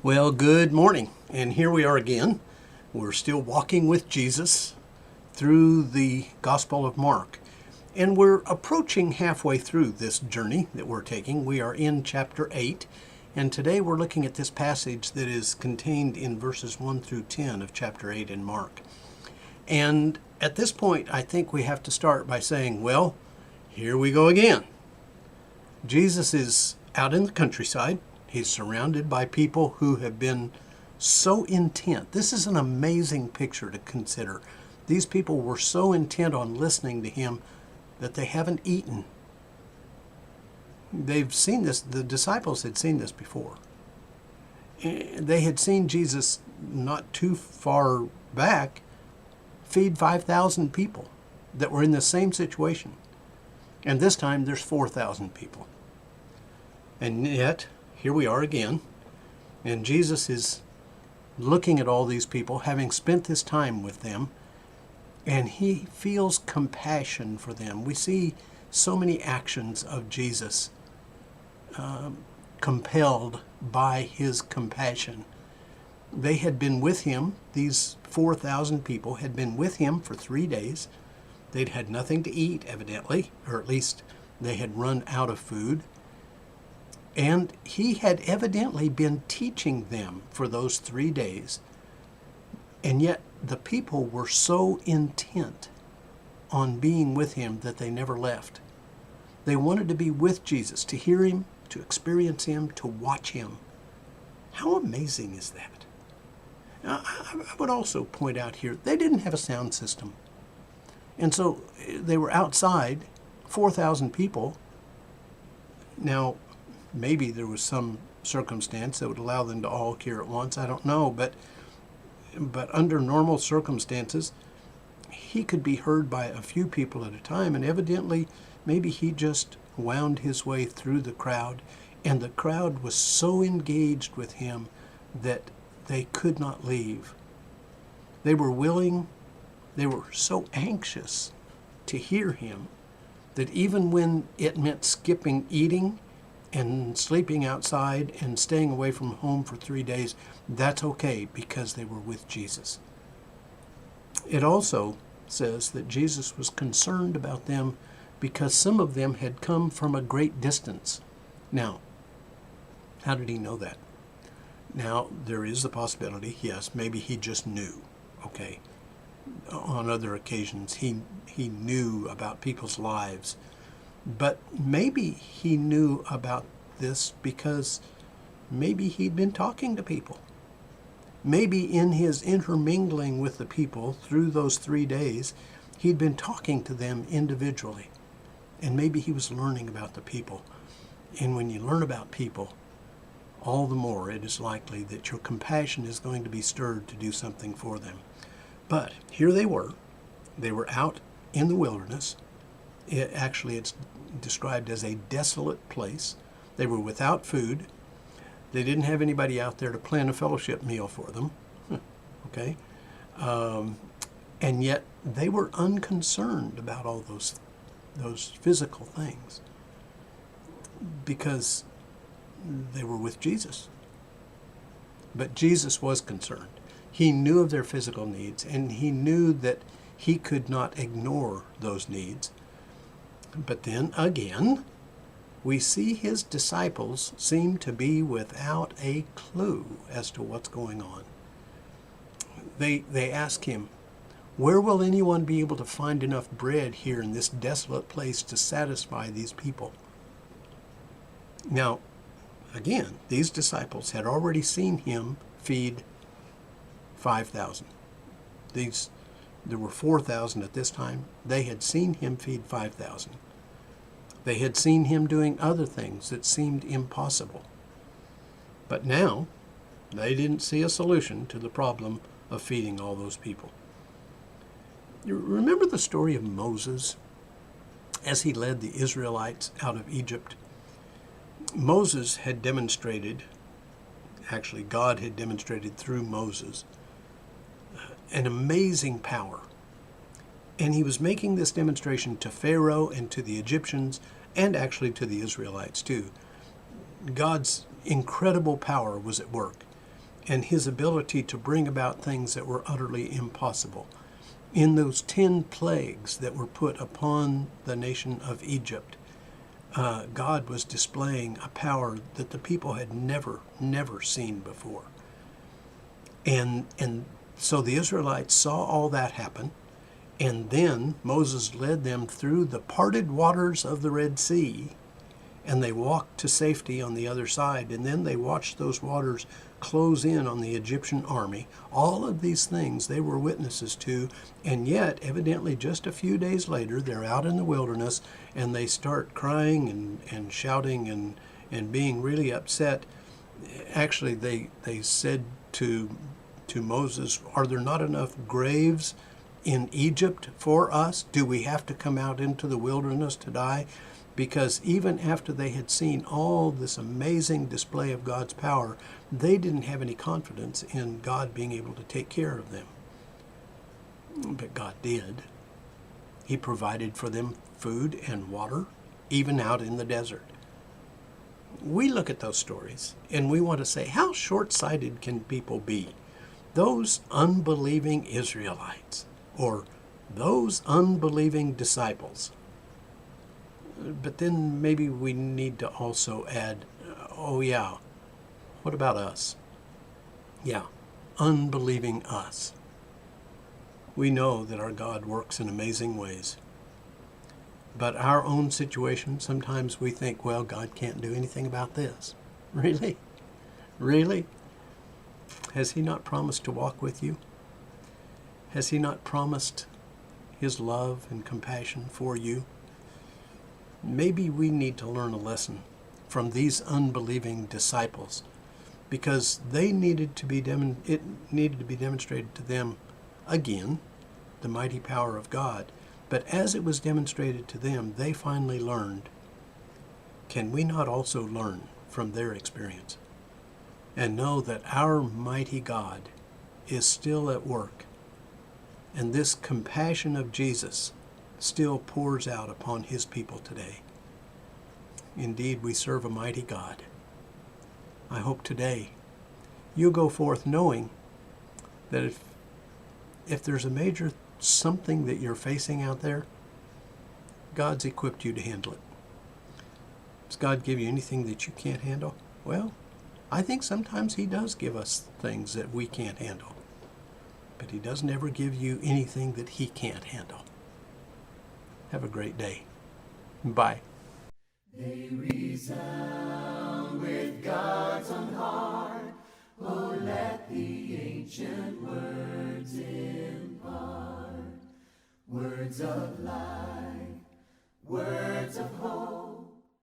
Well, good morning, and here we are again. We're still walking with Jesus through the Gospel of Mark, and we're approaching halfway through this journey that we're taking. We are in chapter 8, and today we're looking at this passage that is contained in verses 1 through 10 of chapter 8 in Mark. And at this point, I think we have to start by saying, well, here we go again. Jesus is out in the countryside. He's surrounded by people who have been so intent. This is an amazing picture to consider. These people were so intent on listening to him that they haven't eaten. They've seen this. The disciples had seen this before. They had seen Jesus not too far back feed 5,000 people that were in the same situation. And this time there's 4,000 people. And yet, here we are again, and Jesus is looking at all these people, having spent this time with them, and he feels compassion for them. We see so many actions of Jesus compelled by his compassion. They had been with him, these 4,000 people had been with him for 3 days. They'd had nothing to eat, evidently, or at least they had run out of food. And he had evidently been teaching them for those 3 days. And yet the people were so intent on being with him that they never left. They wanted to be with Jesus, to hear him, to experience him, to watch him. How amazing is that? Now, I would also point out here, they didn't have a sound system. And so they were outside, 4,000 people. Now, maybe there was some circumstance that would allow them to all hear at once. I don't know, but under normal circumstances, he could be heard by a few people at a time, and evidently, maybe he just wound his way through the crowd, and the crowd was so engaged with him that they could not leave. They were willing, they were so anxious to hear him that even when it meant skipping eating and sleeping outside and staying away from home for 3 days, that's okay because they were with Jesus. It also says that Jesus was concerned about them because some of them had come from a great distance. Now, how did he know that? Now, there is the possibility, yes, maybe he just knew, okay. On other occasions, he knew about people's lives. But maybe he knew about this because maybe he'd been talking to people. Maybe in his intermingling with the people through those 3 days, he'd been talking to them individually. And maybe he was learning about the people. And when you learn about people, all the more it is likely that your compassion is going to be stirred to do something for them. But here they were. They were out in the wilderness. It's described as a desolate place. They were without food. They didn't have anybody out there to plan a fellowship meal for them. Okay? And yet they were unconcerned about all those physical things because they were with Jesus. But Jesus was concerned. He knew of their physical needs, and he knew that he could not ignore those needs. But then again, we see his disciples seem to be without a clue as to what's going on. They ask him, where will anyone be able to find enough bread here in this desolate place to satisfy these people? Now, again, these disciples had already seen him feed 5,000. There were 4,000 at this time. They had seen him feed 5,000. They had seen him doing other things that seemed impossible. But now, they didn't see a solution to the problem of feeding all those people. You remember the story of Moses as he led the Israelites out of Egypt? Moses had demonstrated, actually God had demonstrated through Moses, an amazing power And he was making this demonstration to Pharaoh and to the Egyptians and actually to the Israelites too. God's incredible power was at work, and his ability to bring about things that were utterly impossible. In those 10 plagues that were put upon the nation of Egypt, God was displaying a power that the people had never seen before. And so the Israelites saw all that happen, and then Moses led them through the parted waters of the Red Sea, and they walked to safety on the other side, and then they watched those waters close in on the Egyptian army. All of these things they were witnesses to, and yet evidently just a few days later they're out in the wilderness and they start crying and shouting and being really upset. Actually, they said to Moses, "Are there not enough graves in Egypt for us? Do we have to come out into the wilderness to die?" Because even after they had seen all this amazing display of God's power, they didn't have any confidence in God being able to take care of them. But God did. He provided for them food and water, even out in the desert. We look at those stories and we want to say, how short-sighted can people be? Those unbelieving Israelites, or those unbelieving disciples. But then maybe we need to also add, oh yeah, what about us? Yeah, unbelieving us. We know that our God works in amazing ways. But our own situation, sometimes we think, well, God can't do anything about this. Really? Really? Has he not promised to walk with you? Has he not promised his love and compassion for you? Maybe we need to learn a lesson from these unbelieving disciples, because they needed to be it needed to be demonstrated to them again, the mighty power of God. But as it was demonstrated to them, they finally learned. Can we not also learn from their experience and know that our mighty God is still at work, and this compassion of Jesus still pours out upon his people today? Indeed, we serve a mighty God. I hope today you go forth knowing that if there's a major something that you're facing out there, God's equipped you to handle it. Does God give you anything that you can't handle? Well, I think sometimes he does give us things that we can't handle. But he doesn't ever give you anything that he can't handle. Have a great day. Bye. They resound with God's own heart. Oh, let the ancient words impart. Words of life, words of hope.